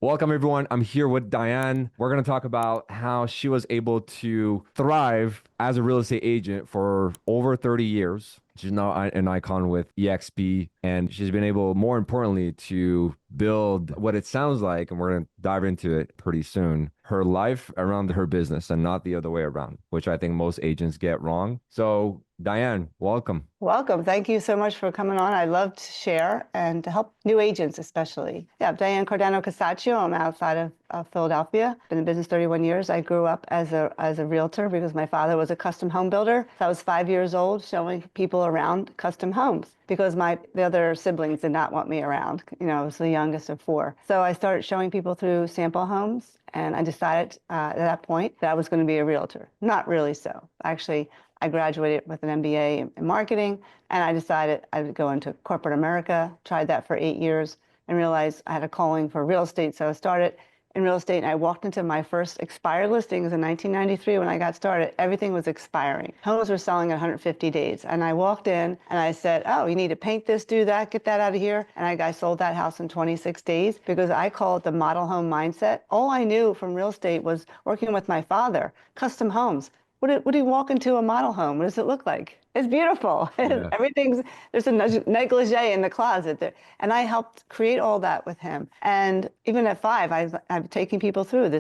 Welcome, everyone. I'm here with Diane. We're going to talk about how she was able to thrive as a real estate agent for over 30 years. She's now an icon with EXP, and she's been able, more importantly, to build what it sounds like, and we're going to dive into it pretty soon, her life around her business and not the other way around, which I think most agents get wrong. So, Diane, welcome. Welcome. Thank you so much for coming on. I love to share and to help new agents, especially. Yeah, Diane Cardano Casaccio. I'm outside of Philadelphia. Been in business 31 years. I grew up as a realtor because my father was a custom home builder. So I was 5 years old showing people around custom homes because the other siblings did not want me around. I was the youngest of four. So I started showing people through sample homes, and I decided at that point that I was going to be a realtor. Not really so. Actually, I graduated with an MBA in marketing, and I decided I would go into corporate America, tried that for 8 years, and realized I had a calling for real estate. So I started in real estate, and I walked into my first expired listings in 1993 when I got started. Everything was expiring. Homes were selling at 150 days. And I walked in, and I said, oh, you need to paint this, do that, get that out of here. And I sold that house in 26 days because I call it the model home mindset. All I knew from real estate was working with my father, custom homes. What do you walk into a model home? What does it look like? It's beautiful. Yeah. There's a negligee in the closet there. And I helped create all that with him. And even at five, I'm taking people through.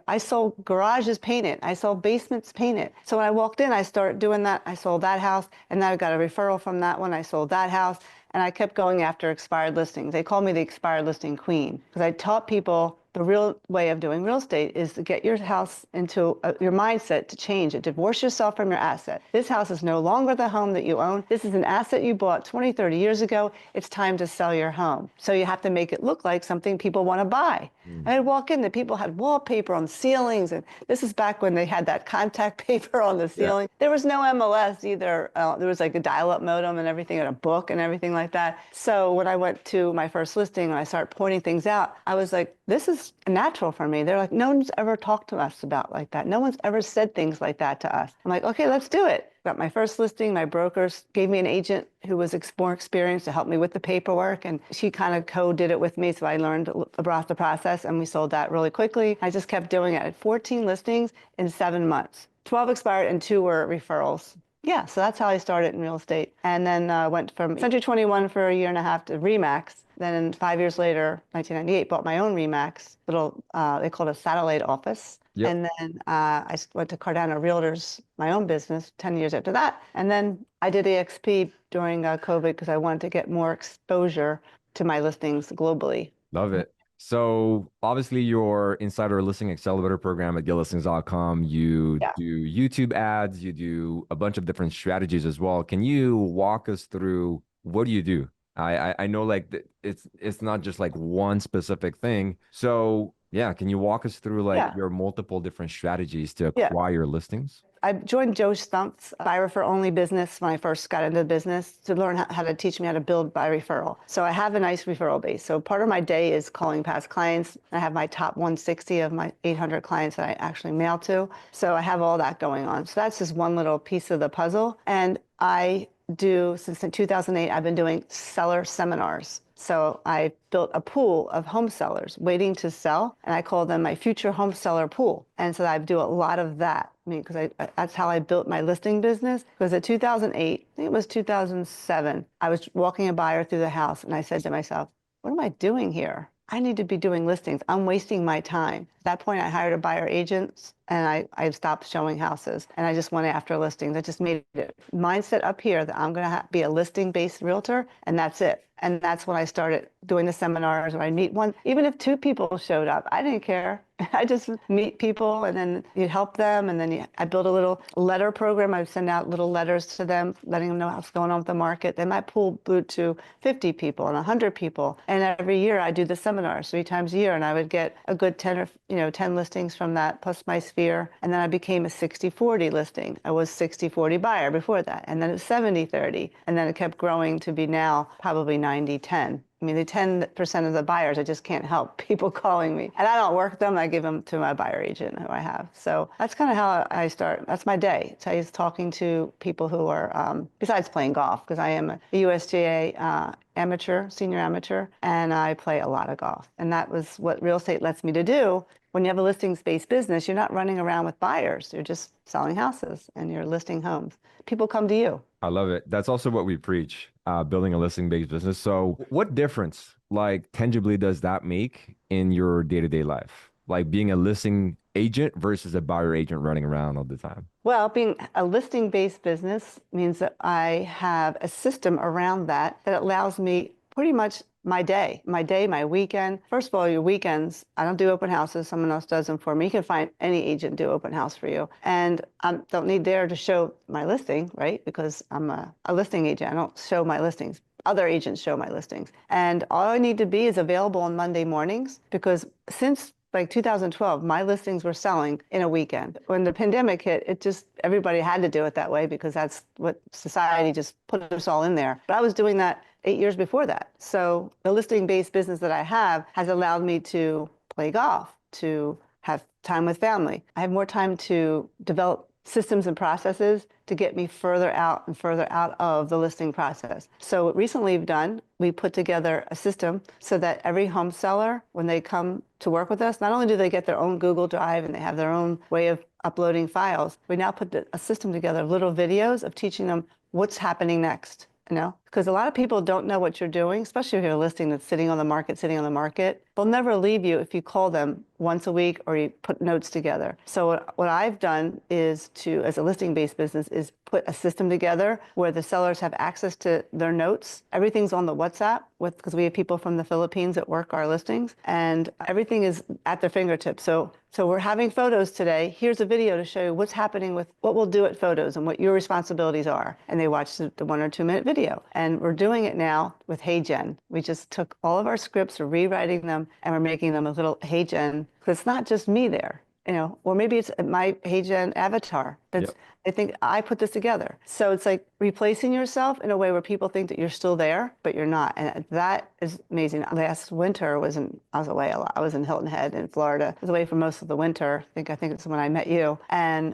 I sold garages painted. I sold basements painted. So when I walked in, I started doing that. I sold that house, and then I got a referral from that one. I sold that house, and I kept going after expired listings. They called me the expired listing queen because I taught people the real way of doing real estate is to get your house into your mindset to change it. Divorce yourself from your asset. This house is no longer the home that you own. This is an asset you bought 20, 30 years ago. It's time to sell your home. So you have to make it look like something people want to buy. Mm. I'd walk in, the people had wallpaper on ceilings, and this is back when they had that contact paper on the Yeah. ceiling. There was no MLS either. There was like a dial-up modem and everything, and a book and everything like that. So when I went to my first listing and I started pointing things out, I was like, this is natural for me. They're like, no one's ever talked to us about like that. No one's ever said things like that to us. I'm like, okay, let's do it. Got my first listing. My brokers gave me an agent who was more experienced to help me with the paperwork, and she kind of co-did it with me, so I learned about the process, and we sold that really quickly. I just kept doing it. I had 14 listings in 7 months. 12 expired and 2 were referrals. Yeah, so that's how I started in real estate. And then went from Century 21 for a year and a half to Remax. Then 5 years later, 1998, bought my own Remax, they called it a satellite office. Yep. And then I went to Cardano Realtors, my own business, 10 years after that. And then I did EXP during COVID because I wanted to get more exposure to my listings globally. Love it. So obviously your insider listing accelerator program at getlistings.com, you Yeah. do YouTube ads, you do a bunch of different strategies as well. Can you walk us through what do you do? I know like it's not just like one specific thing. So yeah, can you walk us through like Yeah. your multiple different strategies to Yeah. acquire listings? I joined Joe Stumpf's buy refer only business when I first got into the business to learn how to teach me how to build by referral. So I have a nice referral base. So part of my day is calling past clients. I have my top 160 of my 800 clients that I actually mail to. So I have all that going on. So that's just one little piece of the puzzle. And since 2008, I've been doing seller seminars. So I built a pool of home sellers waiting to sell, and I call them my future home seller pool. And so I do a lot of that. I mean, because that's how I built my listing business. Because in 2008, I think it was 2007, I was walking a buyer through the house, and I said to myself, what am I doing here? I need to be doing listings. I'm wasting my time. At that point, I hired a buyer agent, and I stopped showing houses, and I just went after listings. I just made it mindset up here that I'm going to be a listing-based realtor, and that's it. And that's when I started doing the seminars where I meet one, even if 2 people showed up, I didn't care. I just meet people, and then you help them, and then I build a little letter program. I send out little letters to them, letting them know what's going on with the market. Then my pool grew to 50 people and 100 people, and every year I do the seminars 3 times a year, and I would get a good 10 listings from that, plus my sphere, and then I became a 60-40 listing. I was 60-40 buyer before that, and then it's 70-30, and then it kept growing to be now probably 90-10. I mean, the 10% of the buyers, I just can't help people calling me. And I don't work them, I give them to my buyer agent who I have. So that's kind of how I start. That's my day. So I was talking to people who are, besides playing golf, because I am a USGA amateur, senior amateur, and I play a lot of golf. And that was what real estate lets me to do. When you have a listings-based business, you're not running around with buyers. You're just selling houses and you're listing homes. People come to you. I love it. That's also what we preach, building a listing-based business. So what difference, like tangibly, does that make in your day-to-day life? Like being a listing agent versus a buyer agent running around all the time. Well, being a listing-based business means that I have a system around that that allows me pretty much my weekend. First of all, your weekends, I don't do open houses. Someone else does them for me. You can find any agent do open house for you. And I don't need there to show my listing, right? Because I'm a listing agent. I don't show my listings. Other agents show my listings. And all I need to be is available on Monday mornings because since like 2012, my listings were selling in a weekend. When the pandemic hit, everybody had to do it that way because that's what society just put us all in there. But I was doing that 8 years before that. So the listing-based business that I have has allowed me to play golf, to have time with family. I have more time to develop systems and processes to get me further out and further out of the listing process. So what recently we've done, we put together a system so that every home seller, when they come to work with us, not only do they get their own Google Drive and they have their own way of uploading files, we now put a system together of little videos of teaching them what's happening next. Because a lot of people don't know what you're doing, especially if you're a listing that's sitting on the market. They'll never leave you if you call them once a week or you put notes together. So what I've done is as a listing-based business, is put a system together where the sellers have access to their notes. Everything's on the WhatsApp because we have people from the Philippines that work our listings, and everything is at their fingertips. So we're having photos today. Here's a video to show you what's happening with what we'll do at photos and what your responsibilities are. And they watch the 1 or 2 minute video. And we're doing it now with HeyGen. We just took all of our scripts, we're rewriting them, and we're making them a little HeyGen. Because it's not just me there, or maybe it's my HeyGen avatar. Yep. I think I put this together. So it's like replacing yourself in a way where people think that you're still there, but you're not. And that is amazing. Last winter I was away a lot. I was in Hilton Head in Florida. I was away for most of the winter. I think it's when I met you. And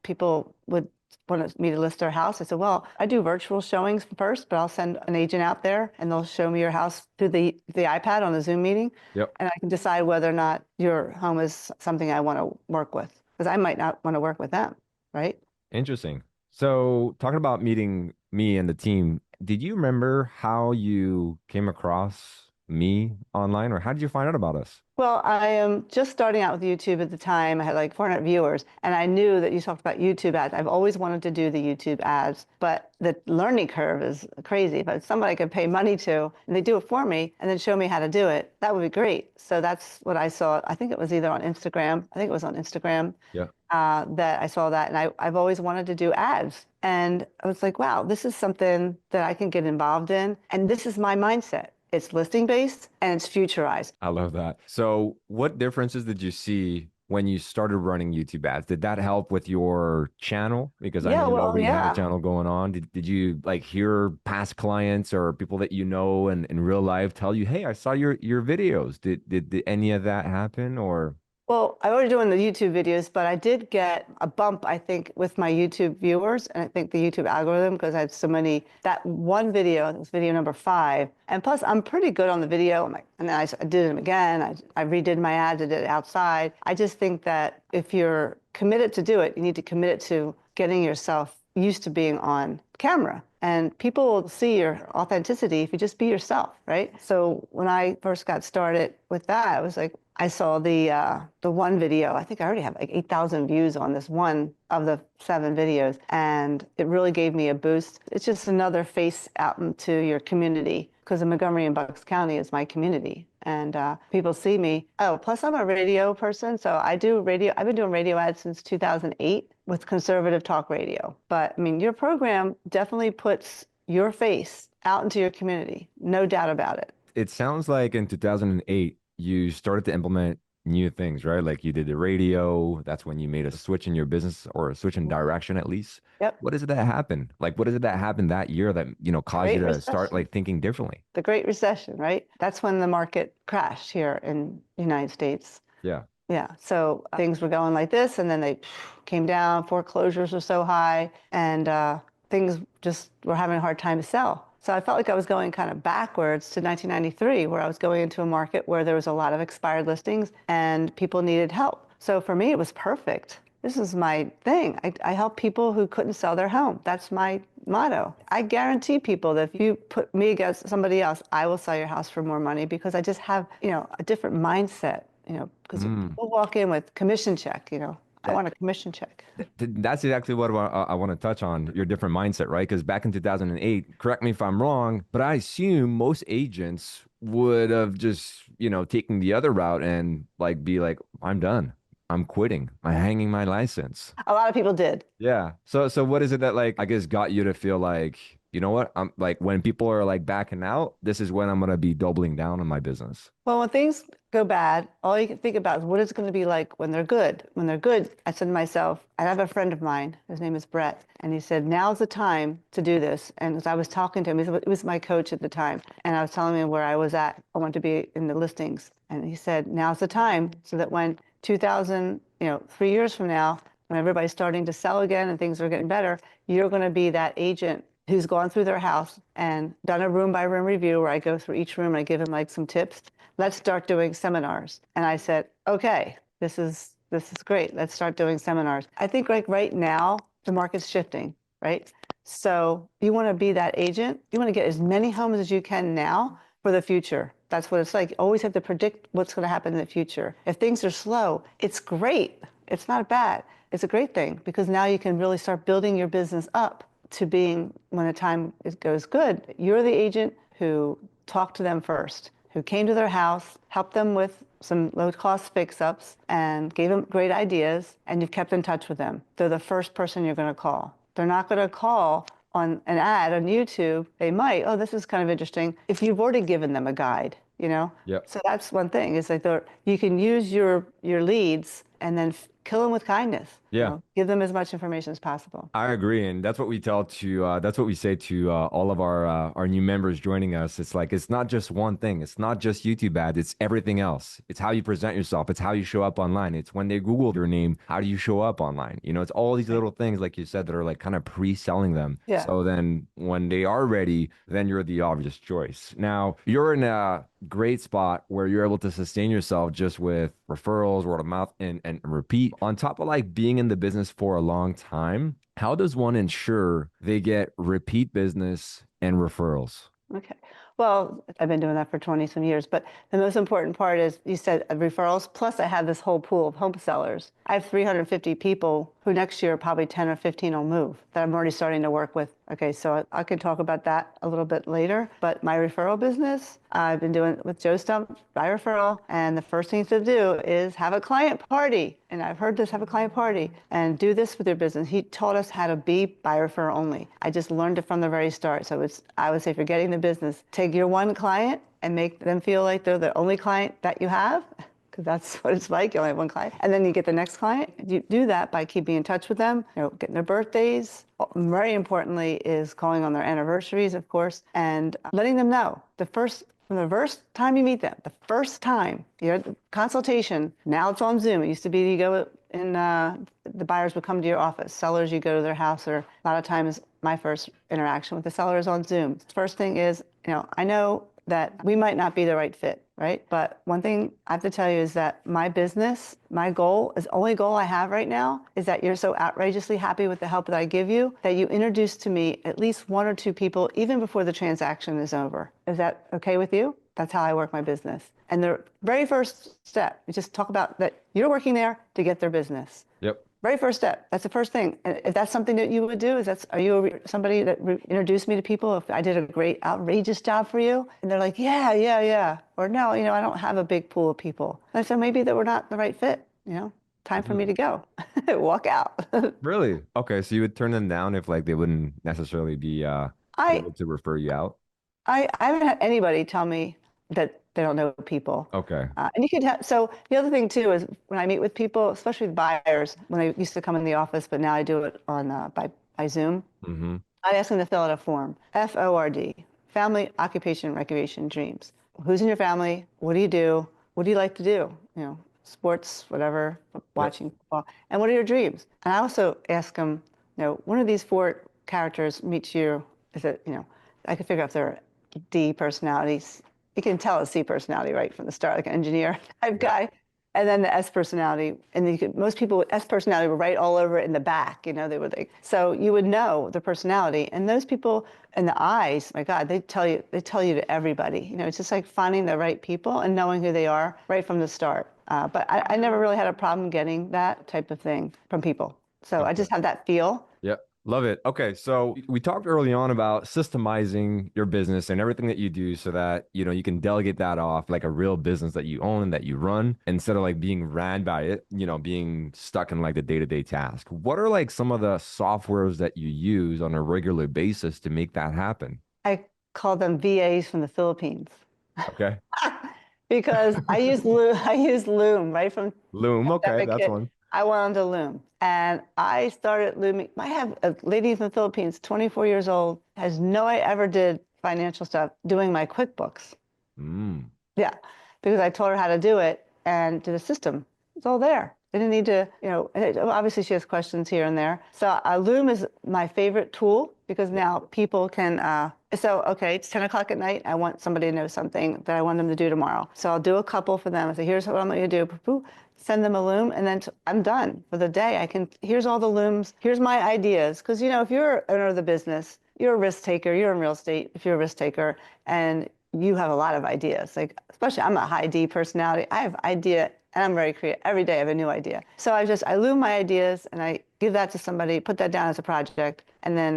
people would want me to list their house. I said, well, I do virtual showings first, but I'll send an agent out there and they'll show me your house through the iPad on a Zoom meeting. Yep. And I can decide whether or not your home is something I want to work with, because I might not want to work with them, right? Interesting. So talking about meeting me and the team, did you remember how you came across me online, or how did you find out about us? Well, I am just starting out with YouTube at the time. I had like 400 viewers, and I knew that you talked about YouTube ads. I've always wanted to do the YouTube ads, but the learning curve is crazy. If somebody could pay money to, and they do it for me, and then show me how to do it, that would be great. So that's what I saw. I think it was either on Instagram. I think it was on Instagram. Yeah. That I saw that, and I've always wanted to do ads. And I was like, wow, this is something that I can get involved in, and this is my mindset. It's listing based and it's futurized. I love that. So, what differences did you see when you started running YouTube ads? Did that help with your channel? Because I Yeah, know you well, already had a yeah. channel going on. Did you like hear past clients or people that you know and in real life tell you, "Hey, I saw your videos." Did any of that happen or? Well, I already doing the YouTube videos, but I did get a bump, I think, with my YouTube viewers, and I think the YouTube algorithm, because I had so many, that one video, it was video number 5. And plus, I'm pretty good on the video. And then I did them again. I redid my ads, I did it outside. I just think that if you're committed to do it, you need to commit it to getting yourself used to being on camera. And people will see your authenticity if you just be yourself, right? So when I first got started with that, I was like, I saw the one video. I think I already have like 8,000 views on this one of the 7 videos, and it really gave me a boost. It's just another face out into your community, because Montgomery and Bucks County is my community, and people see me. Oh, plus I'm a radio person, so I do radio. I've been doing radio ads since 2008 with conservative talk radio. But I mean, your program definitely puts your face out into your community, no doubt about it. It sounds like in 2008 you started to implement new things, right? Like you did the radio. That's when you made a switch in your business or a switch in direction at least. Yep. What is it that happened? Like, what is it that happened that year that, caused you Great to start Recession. like thinking differently? The Great Recession, right? That's when the market crashed here in the United States. Yeah. Yeah, so things were going like this, and then they came down. Foreclosures were so high, and things just were having a hard time to sell. So I felt like I was going kind of backwards to 1993, where I was going into a market where there was a lot of expired listings and people needed help. So for me, it was perfect. This is my thing. I help people who couldn't sell their home. That's my motto. I guarantee people that if you put me against somebody else, I will sell your house for more money because I just have, a different mindset, because Mm. people walk in with commission check, I That want a commission check. that's exactly what I want to touch on, your different mindset, right? Because back in 2008, correct me if I'm wrong, but I assume most agents would have just, taken the other route and like be like, I'm done. I'm quitting. I'm hanging my license. A lot of people did. Yeah. So what is it that like I guess got you to feel like, you know what? I'm like when people are like backing out, this is when I'm gonna be doubling down on my business. Well, when things go bad, all you can think about is what it's going to be like when they're good. When they're good, I said to myself, I have a friend of mine, his name is Brett, and he said, now's the time to do this. And as I was talking to him, he was my coach at the time, and I was telling him where I was at. I wanted to be in the listings. And he said, now's the time so that when 2000, 3 years from now, when everybody's starting to sell again and things are getting better, you're going to be that agent who's gone through their house and done a room by room review where I go through each room and I give him like some tips. Let's start doing seminars. And I said, okay, this is great. Let's start doing seminars. I think like right now the market's shifting, right? So you want to be that agent. You want to get as many homes as you can now for the future. That's what it's like. You always have to predict what's going to happen in the future. If things are slow, it's great. It's not bad. It's a great thing because now you can really start building your business up to being, when the time it goes good, you're the agent who talked to them first, who came to their house, helped them with some low-cost fix-ups, and gave them great ideas, and you've kept in touch with them. They're the first person you're going to call. They're not going to call on an ad on YouTube. They might, oh, this is kind of interesting, if you've already given them a guide. Yep. So that's one thing, is like you can use your leads and then kill them with kindness. Yeah. Give them as much information as possible. I agree, and that's what we tell to that's what we say to all of our new members joining us. It's like it's not just one thing. It's not just YouTube ads. It's everything else. It's how you present yourself. It's how you show up online. It's when they Google your name, how do you show up online? It's all these Right. little things, like you said, that are like kind of pre-selling them. Yeah. So then when they are ready, then you're the obvious choice. Now you're in a great spot where you're able to sustain yourself just with referrals, word of mouth, and repeat. On top of like being in the business for a long time, how does one ensure they get repeat business and referrals? Okay. Well, I've been doing that for 20 some years, but the most important part is you said referrals. Plus, I have this whole pool of home sellers. I have 350 people who next year probably 10 or 15 will move that I'm already starting to work with. Okay, so I can talk about that a little bit later. But my referral business, I've been doing with Joe Stump by referral, and the first thing to do is have a client party. And I've heard this, have a client party and do this with your business. He taught us how to be by referral only. I just learned it from the very start. So I would say, if you're getting the business, take your one client and make them feel like they're the only client that you have, because that's what it's like. You only have one client. And then you get the next client. You do that by keeping in touch with them, getting their birthdays. Very importantly is calling on their anniversaries, of course, and letting them know from the first time you meet them, the first time you're at the consultation. Now it's on Zoom. It used to be you go in, the buyers would come to your office. Sellers, you go to their house, or a lot of times my first interaction with the seller is on Zoom. First thing is, I know that we might not be the right fit, right? But one thing I have to tell you is that my business, my goal, is only goal I have right now is that you're so outrageously happy with the help that I give you that you introduce to me at least one or two people even before the transaction is over. Is that okay with you? That's how I work my business. And the very first step, you just talk about that you're working there to get their business. Yep. Very first step. That's the first thing. And if that's something that you would do, are you somebody that introduced me to people? If I did a great, outrageous job for you, and they're like, yeah, yeah, yeah, or no, I don't have a big pool of people. And so maybe that we're not the right fit. Time for me Mhm. to go, walk out. Really? Okay, so you would turn them down if like they wouldn't necessarily be I able to refer you out? I haven't had anybody tell me that they don't know people. Okay. And you could have, so the other thing too is when I meet with people, especially with buyers, when I used to come in the office, but now I do it on by Zoom. Mm-hmm. I ask them to fill out a form. FORD, family, occupation, recreation, dreams. Who's in your family? What do you do? What do you like to do? Sports, whatever, Yep. watching football. And what are your dreams? And I also ask them, one of these four characters meets you. Is it, I can figure out if they're D personalities. You can tell a C personality right from the start, like an engineer type Yep. guy. And then the S personality, and most people with S personality would write all over it in the back. They would so you would know the personality, and those people and the eyes. My God, they tell you to everybody. It's just like finding the right people and knowing who they are right from the start. But I never really had a problem getting that type of thing from people. So I Okay. just have that feel. Yep. Love it. Okay. So we talked early on about systemizing your business and everything that you do so that, you can delegate that off like a real business that you own and that you run instead of like being ran by it, being stuck in like the day-to-day task. What are like some of the softwares that you use on a regular basis to make that happen? I call them VAs from the Philippines. Okay. Because I use Loom, I use Loom right from Loom. Okay. pandemic That's hit. one. I went onto Loom and I started Looming. I have a lady from the Philippines, 24 years old, has no I ever did financial stuff doing my QuickBooks. Mm. Yeah, because I told her how to do it and did a system. It's all there. I didn't need to, obviously she has questions here and there. So Loom is my favorite tool because now people can, okay, it's 10 o'clock at night. I want somebody to know something that I want them to do tomorrow. So I'll do a couple for them. I say, here's what I'm going to do. Poo-poo. Send them a Loom and then I'm done for the day. Here's all the Looms. Here's my ideas. Because, if you're owner of the business, you're a risk taker. You're in real estate if you're a risk taker. And you have a lot of ideas. Like, especially I'm a high D personality. I have idea and I'm very creative. Every day I have a new idea. So I loom my ideas and I give that to somebody, put that down as a project, and then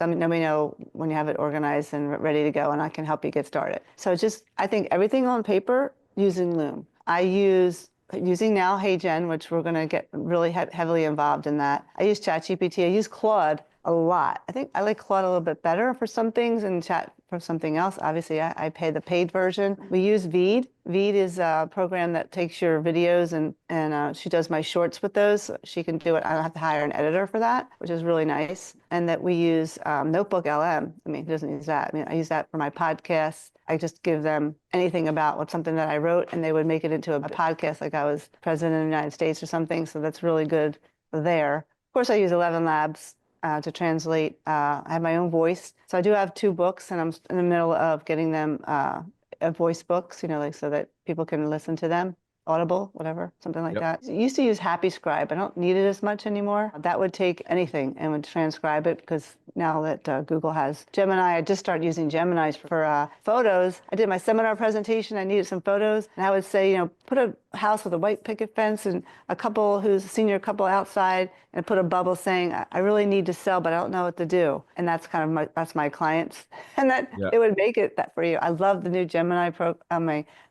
let me know when you have it organized and ready to go, and I can help you get started. So I think everything on paper using Loom. I use using now HeyGen, which we're going to get really heavily involved in that. I use ChatGPT. I use Claude a lot. I think I like Claude a little bit better for some things and Chat for something else. Obviously, I pay the paid version. We use Veed. Veed is a program that takes your videos and she does my shorts with those. So she can do it. I don't have to hire an editor for that, which is really nice. And that we use Notebook LM. I mean, who doesn't use that? I mean, I use that for my podcasts. I just give them anything about something that I wrote, and they would make it into a podcast like I was president of the United States or something. So that's really good there. Of course, I use 11 Labs to translate. I have my own voice. So I do have two books, and I'm in the middle of getting them voice books, like so that people can listen to them. Audible, whatever, something like Yep. that. I used to use Happy Scribe. I don't need it as much anymore. That would take anything and would transcribe it because now that Google has Gemini, I just started using Gemini for photos. I did my seminar presentation. I needed some photos, and I would say, put a house with a white picket fence and a couple who's a senior couple outside, and put a bubble saying, "I really need to sell, but I don't know what to do." And that's kind of that's my clients, and that Yeah. it would make it that for you. I love the new Gemini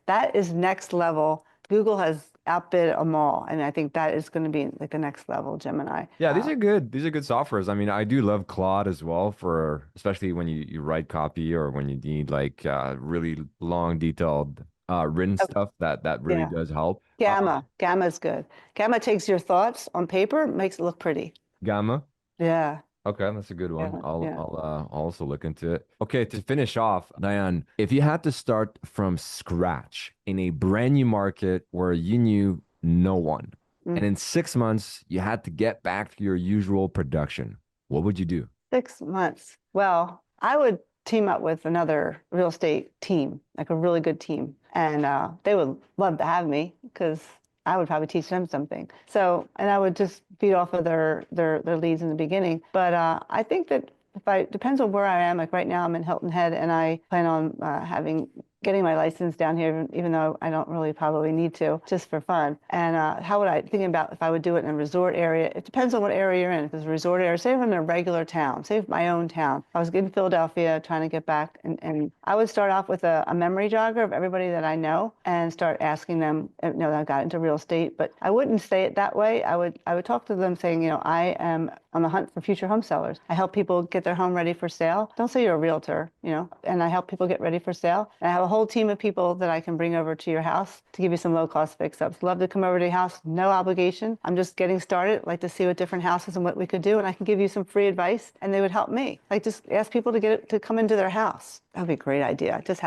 that is next level. Google has outbid them all, and I think that is going to be like the next level, Gemini. Yeah, these are good. These are good softwares. I mean, I do love Claude as well for especially when you write copy or when you need like really long, detailed written Oh, stuff that really yeah, does help. Gamma is good. Gamma takes your thoughts on paper, makes it look pretty. Gamma. Yeah, Okay, that's a good one. yeah, I'll yeah. I'll I'll also look into it. Okay, to finish off, Diane, if you had to start from scratch in a brand new market where you knew no one, and Mm. in 6 months you had to get back to your usual production, what would you do? 6 months. Well, I would team up with another real estate team, like a really good team, and they would love to have me because I would probably teach them something. So, and I would just feed off of their leads in the beginning. But I think that if I depends on where I am. Like right now, I'm in Hilton Head, and I plan on getting my license down here, even though I don't really probably need to, just for fun. And how would I thinking about if I would do it in a resort area? It depends on what area you're in. If it's a resort area, say if I'm in a regular town, say if my own town. I was in Philadelphia trying to get back, and I would start off with a memory jogger of everybody that I know and start asking them. I got into real estate, but I wouldn't say it that way. I would talk to them saying, I am on the hunt for future home sellers. I help people get their home ready for sale. Don't say you're a realtor, and I help people get ready for sale. And I have a whole team of people that I can bring over to your house to give you some low-cost fix-ups. Love to come over to your house, no obligation. I'm just getting started, like to see what different houses and what we could do, and I can give you some free advice, and they would help me. Like just ask people to come into their house. That would be a great idea. I just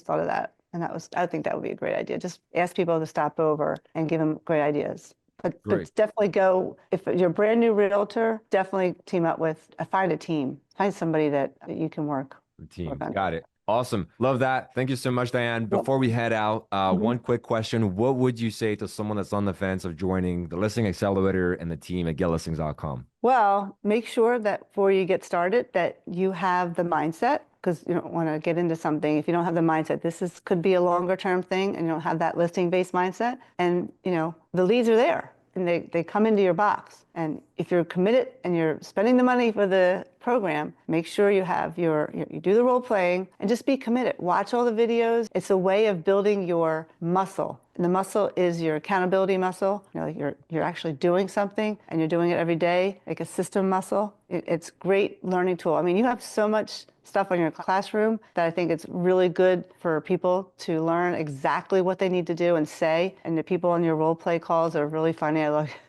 thought of that. And I think that would be a great idea. Just ask people to stop over and give them great ideas. But definitely go, if you're a brand new realtor, definitely team up with, find a team. Find somebody that you can work Team. on. Got it. Awesome. Love that. Thank you so much, Diane. Well, Before we head out, one quick question. What would you say to someone that's on the fence of joining the Listing Accelerator and the team at getlistings.com? Well, make sure that before you get started that you have the mindset, because you don't want to get into something if you don't have the mindset. Could be a longer term thing and you don't have that listing based mindset. And the leads are there and they come into your box. And if you're committed and you're spending the money for the program, make sure you have you do the role playing and just be committed. Watch all the videos. It's a way of building your muscle. And the muscle is your accountability muscle. You're actually doing something and you're doing it every day, like a system muscle. It's a great learning tool. I mean, you have so much stuff on your classroom that I think it's really good for people to learn exactly what they need to do and say. And the people on your role play calls are really funny.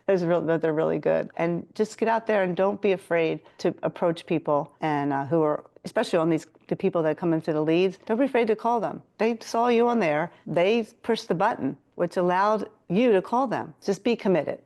They're really good. And just get out there and don't be afraid to approach people and who are, especially on the people that come into the leads, don't be afraid to call them. They saw you on there. They pushed the button, which allowed you to call them. Just be committed.